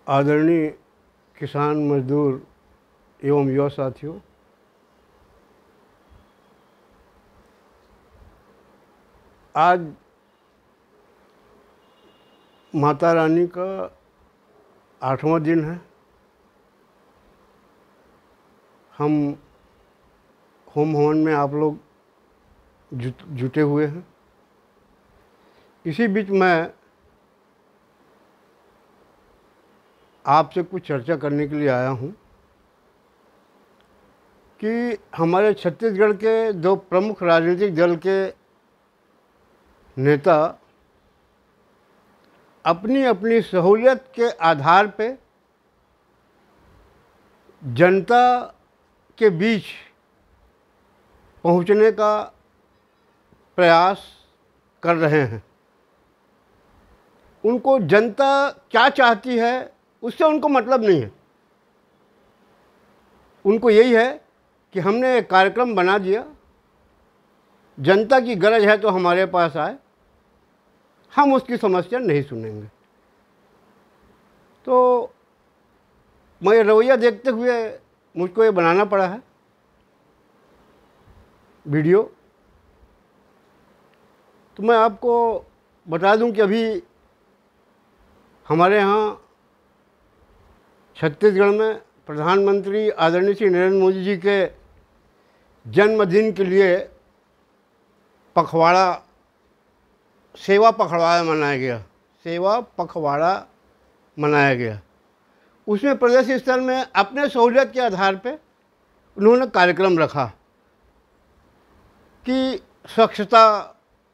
आदरणीय किसान मजदूर एवं युवा साथियों, आज माता रानी का 8वां दिन है। हम होम हवन में आप लोग जुटे हुए हैं। इसी बीच मैं आपसे कुछ चर्चा करने के लिए आया हूं कि हमारे छत्तीसगढ़ के दो प्रमुख राजनीतिक दल के नेता अपनी अपनी सहूलियत के आधार पे जनता के बीच पहुंचने का प्रयास कर रहे हैं। उनको जनता क्या चाहती है उससे उनको मतलब नहीं है। उनको यही है कि हमने एक कार्यक्रम बना दिया, जनता की गरज है तो हमारे पास आए, हम उसकी समस्या नहीं सुनेंगे। तो मैं रवैया देखते हुए मुझको ये बनाना पड़ा है वीडियो। तो मैं आपको बता दूं कि अभी हमारे यहाँ छत्तीसगढ़ में प्रधानमंत्री आदरणीय श्री नरेंद्र मोदी जी के जन्मदिन के लिए पखवाड़ा, सेवा पखवाड़ा मनाया गया। सेवा पखवाड़ा मनाया गया। उसमें प्रदेश स्तर में अपने सहूलियत के आधार पे उन्होंने कार्यक्रम रखा कि स्वच्छता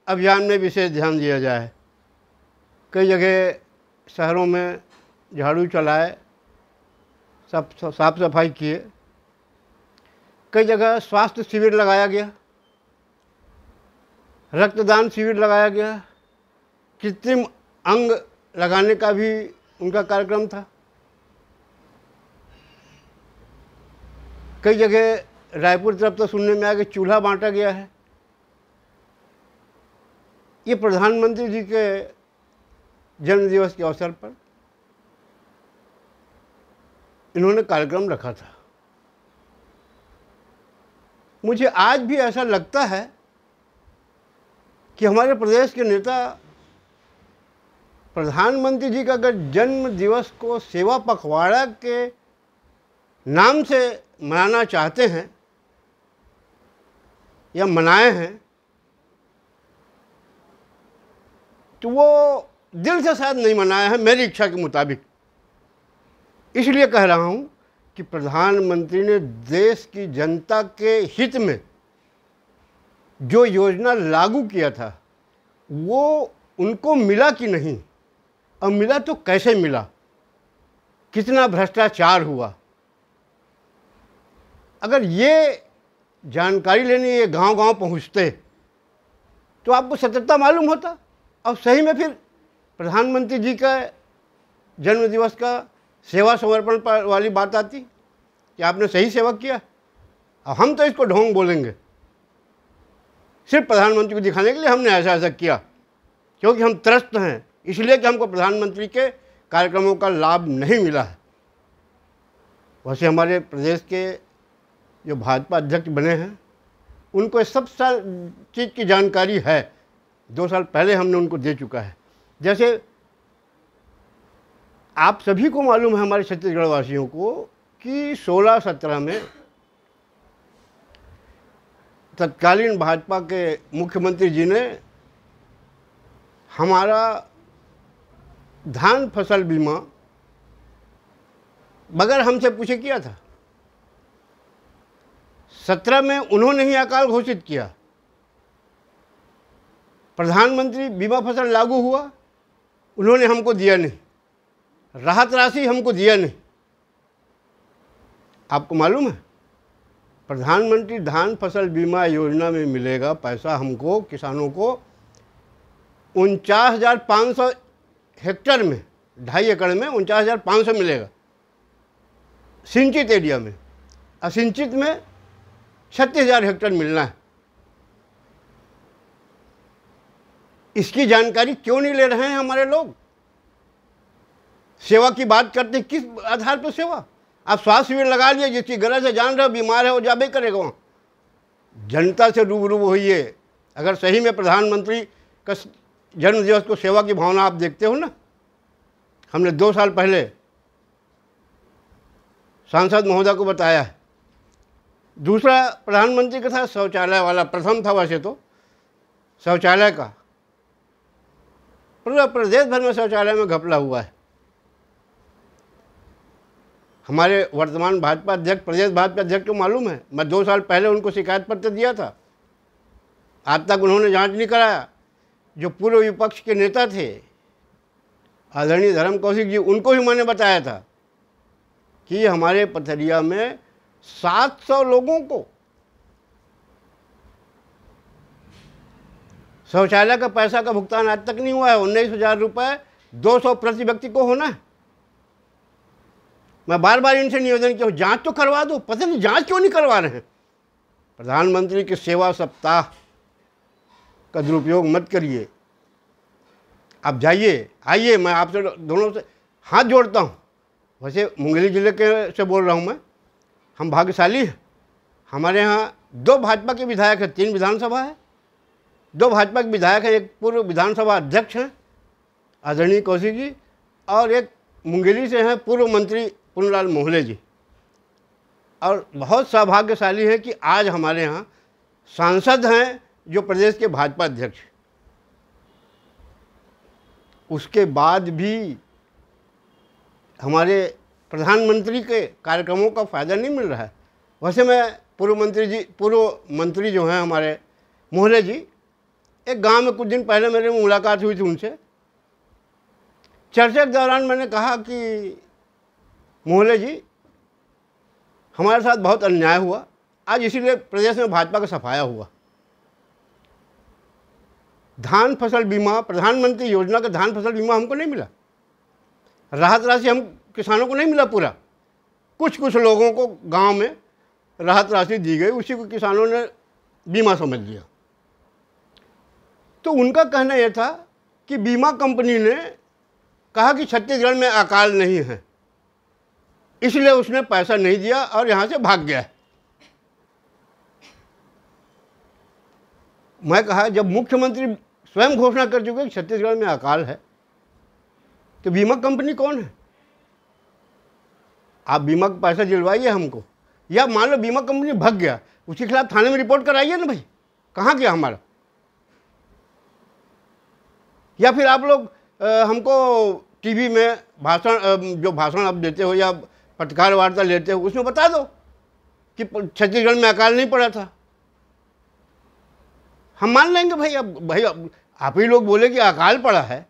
अभियान में विशेष ध्यान दिया जाए। कई जगह शहरों में झाड़ू चलाए, सब साफ सफाई किए। कई जगह स्वास्थ्य शिविर लगाया गया, रक्तदान शिविर लगाया गया, कृत्रिम अंग लगाने का भी उनका कार्यक्रम था। कई जगह रायपुर तरफ तो सुनने में आया कि चूल्हा बांटा गया है। ये प्रधानमंत्री जी के जन्मदिवस के अवसर पर इन्होंने कार्यक्रम रखा था। मुझे आज भी ऐसा लगता है कि हमारे प्रदेश के नेता प्रधानमंत्री जी का अगर जन्म दिवस को सेवा पखवाड़ा के नाम से मनाना चाहते हैं या मनाए हैं तो वो दिल से शायद नहीं मनाया है, मेरी इच्छा के मुताबिक। इसलिए कह रहा हूं कि प्रधानमंत्री ने देश की जनता के हित में जो योजना लागू किया था वो उनको मिला कि नहीं, और मिला तो कैसे मिला, कितना भ्रष्टाचार हुआ। अगर ये जानकारी लेने ये गांव-गांव पहुंचते तो आपको सत्यता मालूम होता और सही में फिर प्रधानमंत्री जी का जन्मदिवस का सेवा समर्पण वाली बात आती कि आपने सही सेवा किया। और हम तो इसको ढोंग बोलेंगे, सिर्फ प्रधानमंत्री को दिखाने के लिए हमने ऐसा ऐसा किया, क्योंकि हम त्रस्त हैं, इसलिए कि हमको प्रधानमंत्री के कार्यक्रमों का लाभ नहीं मिला है। वैसे हमारे प्रदेश के जो भाजपा अध्यक्ष बने हैं उनको सब चीज़ की जानकारी है। 2 साल पहले हमने उनको दे चुका है। जैसे आप सभी को मालूम है, हमारे छत्तीसगढ़ वासियों को, कि 16-17 में तत्कालीन भाजपा के मुख्यमंत्री जी ने हमारा धान फसल बीमा बगैर हमसे पूछे किया था। 17 में उन्होंने ही अकाल घोषित किया। प्रधानमंत्री बीमा फसल लागू हुआ, उन्होंने हमको दिया नहीं, राहत राशि हमको दिया नहीं। आपको मालूम है प्रधानमंत्री धान फसल बीमा योजना में मिलेगा पैसा हमको, किसानों को 49,500 हेक्टेयर में, 2.5 एकड़ में 49,500 मिलेगा सिंचित एरिया में। असिंचित में 36,000 हेक्टेयर मिलना है। इसकी जानकारी क्यों नहीं ले रहे हैं हमारे लोग? सेवा की बात करते हैं, किस आधार पर सेवा? आप स्वास्थ्य शिविर लगा लिए, जिसकी गरज है, जान रहे हो बीमार है, वो जाबे करेगा वहाँ। जनता से रूबरू होइए। अगर सही में प्रधानमंत्री का जन्म दिवस को सेवा की भावना आप देखते हो ना, हमने 2 साल पहले सांसद महोदय को बताया है। दूसरा प्रधानमंत्री का था शौचालय वाला, प्रथम था वैसे तो शौचालय का, पूरा प्रदेश भर में शौचालय में घपला हुआ है। हमारे वर्तमान भाजपा अध्यक्ष, प्रदेश भाजपा अध्यक्ष को मालूम है, मैं 2 साल पहले उनको शिकायत पत्र दिया था, आज तक उन्होंने जांच नहीं कराया। जो पूर्व विपक्ष के नेता थे आदरणीय धर्म कौशिक जी, उनको ही मैंने बताया था कि हमारे पथरिया में 700 लोगों को शौचालय का पैसा का भुगतान आज तक नहीं हुआ है। 19,000 रुपये 200 प्रति व्यक्ति को होना है। मैं बार बार इनसे निवेदन किया, जांच तो करवा दो, पता नहीं जांच क्यों नहीं करवा रहे हैं। प्रधानमंत्री के सेवा सप्ताह का दुरुपयोग मत करिए। आप जाइए, आइए, मैं आपसे दोनों से हाथ जोड़ता हूँ। वैसे मुंगेली जिले के से बोल रहा हूँ मैं, हम भाग्यशाली हैं। हमारे यहाँ 2 भाजपा के विधायक हैं, 3 विधानसभा है, 2 भाजपा के विधायक हैं, एक पूर्व विधानसभा अध्यक्ष हैं आदरणीय कौशिक जी, और एक मुंगेली से हैं पूर्व मंत्री पुन्नलाल मोहले जी। और बहुत सौभाग्यशाली है कि आज हमारे यहाँ सांसद हैं जो प्रदेश के भाजपा अध्यक्ष। उसके बाद भी हमारे प्रधानमंत्री के कार्यक्रमों का फ़ायदा नहीं मिल रहा है। वैसे मैं पूर्व मंत्री जो हैं हमारे मोहले जी, एक गांव में कुछ दिन पहले मेरी मुलाकात हुई थी उनसे। चर्चा के दौरान मैंने कहा कि मोहले जी, हमारे साथ बहुत अन्याय हुआ, आज इसीलिए प्रदेश में भाजपा का सफाया हुआ। धान फसल बीमा, प्रधानमंत्री योजना का धान फसल बीमा हमको नहीं मिला, राहत राशि हम किसानों को नहीं मिला पूरा, कुछ लोगों को गांव में राहत राशि दी गई, उसी को किसानों ने बीमा समझ लिया। तो उनका कहना यह था कि बीमा कंपनी ने कहा कि छत्तीसगढ़ में अकाल नहीं है, इसलिए उसने पैसा नहीं दिया और यहाँ से भाग गया। मैं कहा, जब मुख्यमंत्री स्वयं घोषणा कर चुके कि छत्तीसगढ़ में अकाल है, तो बीमा कंपनी कौन है? आप बीमा का पैसा दिलवाइए हमको, या मान लो बीमा कंपनी भाग गया, उसके खिलाफ थाने में रिपोर्ट कराइए ना भाई, कहाँ गया हमारा। या फिर आप लोग हमको टीवी में जो भाषण आप देते हो या पत्रकार वार्ता लेते हो, उसमें बता दो कि छत्तीसगढ़ में अकाल नहीं पड़ा था, हम मान लेंगे भाई। अब आप ही लोग बोले कि अकाल पड़ा है,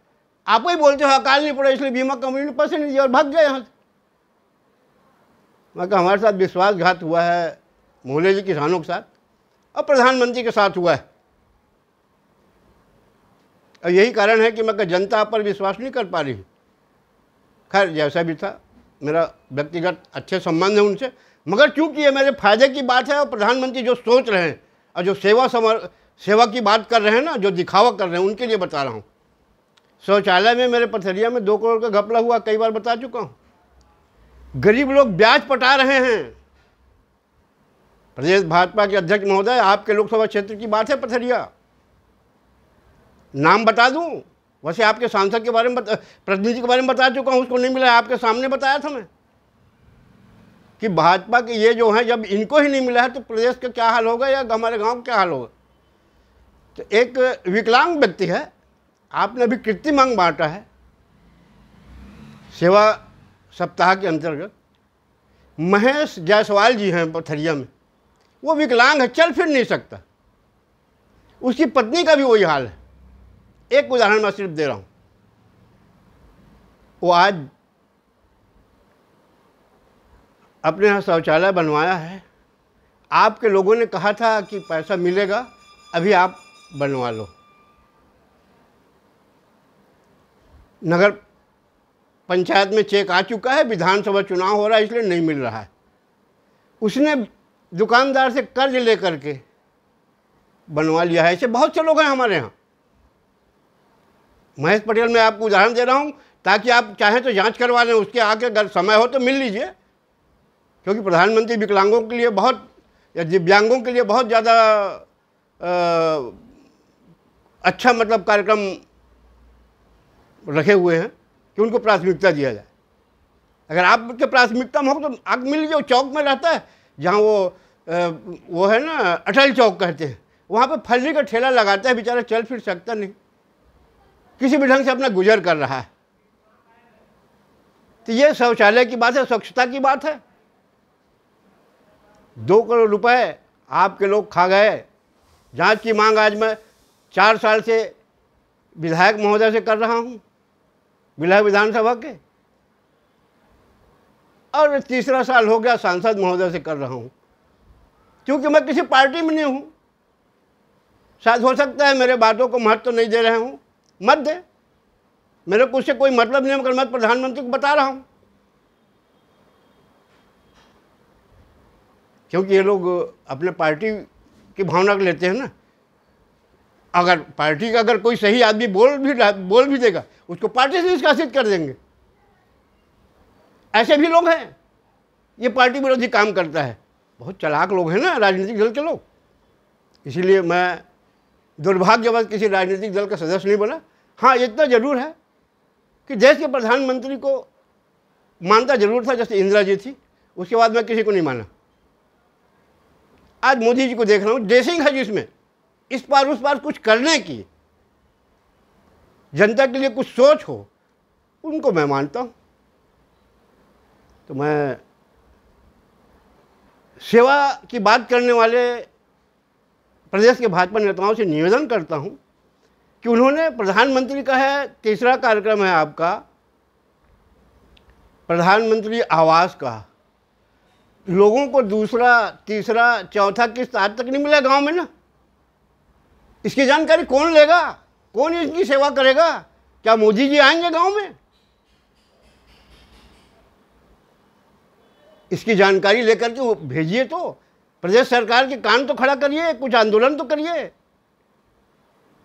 आप ही बोलते हो अकाल नहीं पड़ा इसलिए बीमा कंपनी ने पैसे नहीं दिया और भाग गए यहाँ से। मैं कहा, हमारे साथ विश्वासघात हुआ है मोहले जी, किसानों के साथ और प्रधानमंत्री के साथ हुआ है। और यही कारण है कि मैं जनता पर विश्वास नहीं कर पा रही। खैर, जैसा भी था, मेरा व्यक्तिगत अच्छे संबंध है उनसे, मगर चूंकि ये मेरे फायदे की बात है और प्रधानमंत्री जो सोच रहे हैं और जो सेवा की बात कर रहे हैं ना, जो दिखावा कर रहे हैं, उनके लिए बता रहा हूँ। शौचालय में मेरे पथरिया में 2 करोड़ का घपला हुआ, कई बार बता चुका हूँ। गरीब लोग ब्याज पटा रहे हैं। प्रदेश भाजपा के अध्यक्ष महोदय, आपके लोकसभा क्षेत्र की बात है पथरिया, नाम बता दूं? वैसे आपके सांसद के बारे में प्रतिनिधि के बारे में बता चुका हूं, उसको नहीं मिला, आपके सामने बताया था मैं कि भाजपा के ये जो हैं, जब इनको ही नहीं मिला है तो प्रदेश का क्या हाल होगा या हमारे गांव का क्या हाल होगा। तो एक विकलांग व्यक्ति है, आपने अभी कृत्रिम अंग बांटा है सेवा सप्ताह के अंतर्गत। महेश जायसवाल जी हैं पथरिया में, वो विकलांग है, चल फिर नहीं सकता, उसकी पत्नी का भी वही हाल है। एक उदाहरण मैं सिर्फ दे रहा हूं। वो आज अपने यहाँ शौचालय बनवाया है, आपके लोगों ने कहा था कि पैसा मिलेगा, अभी आप बनवा लो। नगर पंचायत में चेक आ चुका है, विधानसभा चुनाव हो रहा है इसलिए नहीं मिल रहा है। उसने दुकानदार से कर्ज लेकर के बनवा लिया है। ऐसे बहुत से लोग हैं हमारे यहाँ। महेश पटेल, मैं आपको उदाहरण दे रहा हूँ ताकि आप चाहें तो जांच करवा लें, उसके आगे अगर समय हो तो मिल लीजिए, क्योंकि प्रधानमंत्री विकलांगों के लिए बहुत या दिव्यांगों के लिए बहुत ज़्यादा अच्छा मतलब कार्यक्रम रखे हुए हैं कि उनको प्राथमिकता दिया जाए। अगर आपके प्राथमिकता में हो तो आप मिल लीजिए। चौक में रहता है जहाँ वो है ना, अटल चौक कहते हैं, वहाँ पे फल्ली का ठेला लगाता है, बेचारा चल फिर सकता नहीं, किसी भी ढंग से अपना गुजर कर रहा है। तो ये शौचालय की बात है, स्वच्छता की बात है। 2 करोड़ रुपए आपके लोग खा गए। जांच की मांग आज मैं 4 साल से विधायक महोदय से कर रहा हूँ, बिल्हा विधानसभा के, और तीसरा साल हो गया सांसद महोदय से कर रहा हूँ। क्योंकि मैं किसी पार्टी में नहीं हूँ, शायद हो सकता है मेरे बातों को महत्व तो नहीं दे रहे हूँ, मत दे, मेरे को उससे कोई मतलब नहीं, मगर मैं प्रधानमंत्री को बता रहा हूँ। क्योंकि ये लोग अपने पार्टी की भावना को लेते हैं ना। अगर पार्टी का अगर कोई सही आदमी बोल भी देगा, उसको पार्टी से निष्कासित कर देंगे। ऐसे भी लोग हैं, ये पार्टी विरोधी काम करता है। बहुत चालाक लोग हैं ना राजनीतिक दल के लोग। इसीलिए मैं दुर्भाग्यवश किसी राजनीतिक दल का सदस्य नहीं बना। हाँ, इतना जरूर है कि देश के प्रधानमंत्री को मानता जरूर था, जैसे इंदिरा जी थी, उसके बाद मैं किसी को नहीं माना। आज मोदी जी को देख रहा हूँ, ड्रेसिंग है जिसमें इस पार उस पार कुछ करने की, जनता के लिए कुछ सोच हो, उनको मैं मानता हूँ। तो मैं सेवा की बात करने वाले प्रदेश के भाजपा नेताओं से निवेदन करता हूँ कि उन्होंने, प्रधानमंत्री का है, तीसरा कार्यक्रम है आपका प्रधानमंत्री आवास का, लोगों को दूसरा, तीसरा, चौथा किस्त आज तक नहीं मिला गांव में ना। इसकी जानकारी कौन लेगा, कौन इसकी सेवा करेगा? क्या मोदी जी आएंगे गांव में? इसकी जानकारी लेकर के वो भेजिए, तो प्रदेश सरकार के कान तो खड़ा करिए, कुछ आंदोलन तो करिए,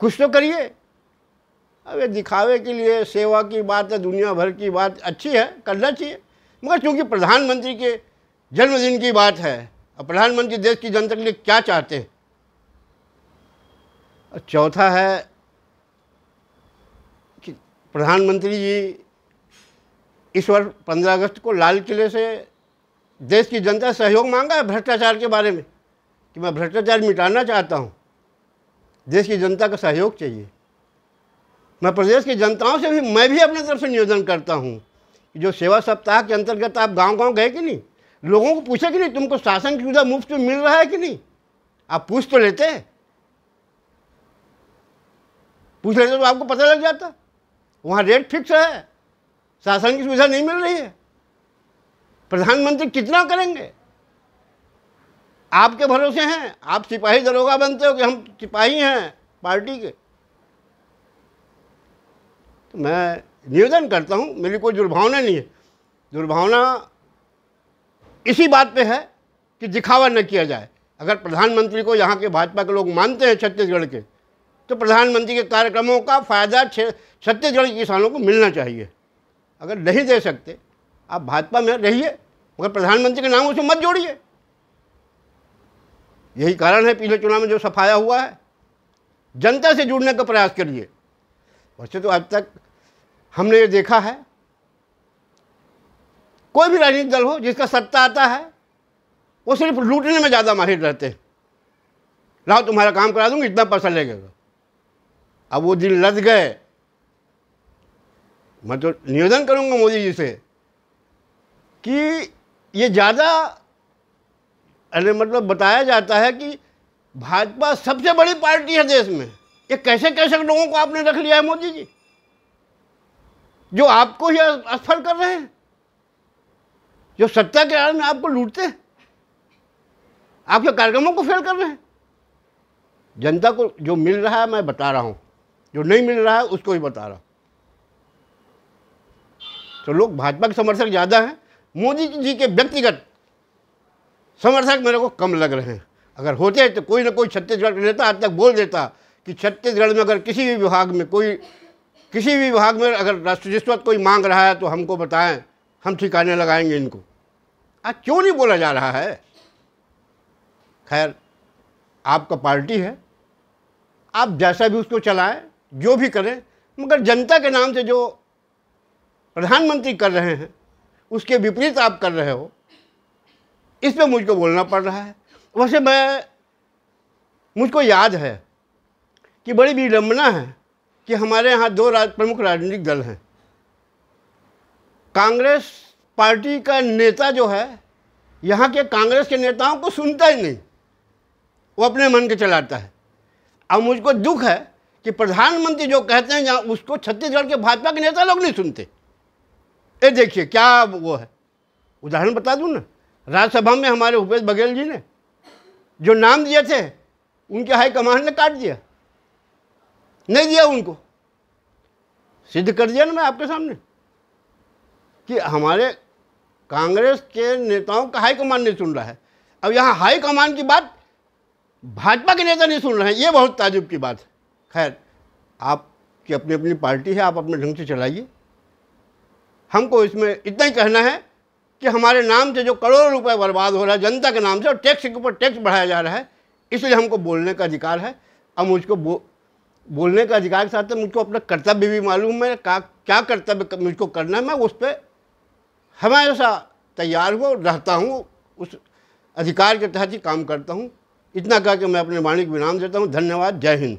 कुछ तो करिए। अब ये दिखावे के लिए सेवा की बात है, दुनिया भर की बात अच्छी है, करना चाहिए, मगर चूंकि प्रधानमंत्री के जन्मदिन की बात है और प्रधानमंत्री देश की जनता के लिए क्या चाहते हैं। और चौथा है कि प्रधानमंत्री जी इस वर्ष 15 अगस्त को लाल किले से देश की जनता से सहयोग मांगा है भ्रष्टाचार के बारे में, कि मैं भ्रष्टाचार मिटाना चाहता हूँ, देश की जनता का सहयोग चाहिए। मैं प्रदेश की जनताओं से भी, मैं भी अपने तरफ से निवेदन करता हूँ कि जो सेवा सप्ताह के अंतर्गत आप गांव-गांव गए कि नहीं, लोगों को पूछे कि नहीं तुमको शासन की सुविधा मुफ्त में मिल रहा है कि नहीं? आप पूछ तो लेते, पूछ लेते तो आपको पता लग जाता। वहाँ रेट फिक्स है, शासन की सुविधा नहीं मिल रही है, प्रधानमंत्री कितना करेंगे? आपके भरोसे हैं, आप सिपाही दरोगा बनते हो कि हम सिपाही हैं पार्टी के। तो मैं निवेदन करता हूँ, मेरी कोई दुर्भावना नहीं है, दुर्भावना इसी बात पे है कि दिखावा न किया जाए। अगर प्रधानमंत्री को यहाँ के भाजपा के लोग मानते हैं छत्तीसगढ़ के, तो प्रधानमंत्री के कार्यक्रमों का फ़ायदा छत्तीसगढ़ के किसानों को मिलना चाहिए। अगर नहीं दे सकते, आप भाजपा में रहिए, मगर प्रधानमंत्री के नाम उसे मत जोड़िए। यही कारण है पिछले चुनाव में जो सफाया हुआ है। जनता से जुड़ने का प्रयास करिए। वैसे तो अब तक हमने ये देखा है, कोई भी राजनीतिक दल हो जिसका सत्ता आता है, वो सिर्फ लूटने में ज़्यादा माहिर रहते हैं। लाओ तुम्हारा काम करा दूंगी, इतना पैसा लगेगा। अब वो दिन लद गए। मैं तो निवेदन करूंगा मोदी जी से कि ये ज़्यादा, अरे मतलब बताया जाता है कि भाजपा सबसे बड़ी पार्टी है देश में। ये कैसे कैसे लोगों को आपने रख लिया है मोदी जी, जो आपको ही असफल कर रहे हैं, जो सत्ता के आड़ में आपको लूटते हैं, आपके कार्यक्रमों को फेल कर रहे हैं। जनता को जो मिल रहा है मैं बता रहा हूँ, जो नहीं मिल रहा है उसको ही बता रहा हूँ। तो लोग भाजपा के समर्थक ज़्यादा हैं, मोदी जी के व्यक्तिगत समर्थक मेरे को कम लग रहे हैं। अगर होते तो कोई ना कोई छत्तीसगढ़ का नेता आज तक बोल देता कि छत्तीसगढ़ में अगर किसी भी विभाग में कोई किसी भी विभाग में अगर रिश्वत कोई मांग रहा है तो हमको बताएं, हम ठिकाने लगाएंगे इनको। आज क्यों नहीं बोला जा रहा है? खैर, आपका पार्टी है, आप जैसा भी उसको चलाएं, जो भी करें, मगर जनता के नाम से जो प्रधानमंत्री कर रहे हैं उसके विपरीत आप कर रहे हो, इस पे मुझको बोलना पड़ रहा है। वैसे मुझको याद है कि बड़ी विडंबना है कि हमारे यहाँ दो प्रमुख राजनीतिक दल हैं। कांग्रेस पार्टी का नेता जो है यहाँ के कांग्रेस के नेताओं को सुनता ही नहीं, वो अपने मन के चलाता है। अब मुझको दुख है कि प्रधानमंत्री जो कहते हैं जहाँ उसको छत्तीसगढ़ के भाजपा के नेता लोग नहीं सुनते। ये देखिए क्या वो है, उदाहरण बता दूं ना, राज्यसभा में हमारे भूपेश बघेल जी ने जो नाम दिए थे उनके हाईकमान ने काट दिया, नहीं दिया उनको। सिद्ध कर दिया ना मैं आपके सामने कि हमारे कांग्रेस के नेताओं का हाईकमान नहीं सुन रहा है। अब यहाँ हाईकमान की बात भाजपा के नेता नहीं सुन रहे हैं, ये बहुत ताजुब की बात है। खैर, आपकी अपनी अपनी पार्टी है, आप अपने ढंग से चलाइए। हमको इसमें इतना ही कहना है कि हमारे नाम से जो करोड़ों रुपए बर्बाद हो रहा है जनता के नाम से, और टैक्स के ऊपर टैक्स बढ़ाया जा रहा है, इसलिए हमको बोलने का अधिकार है। अब मुझको बोलने का अधिकार के साथ मुझको अपना कर्तव्य भी मालूम है, क्या कर्तव्य मुझको करना है, मैं उस पर हमेशा तैयार हूँ, रहता हूँ, उस अधिकार के तहत ही काम करता हूँ। इतना कह के मैं अपने वाणी को विराम देता हूँ। धन्यवाद। जय हिंद।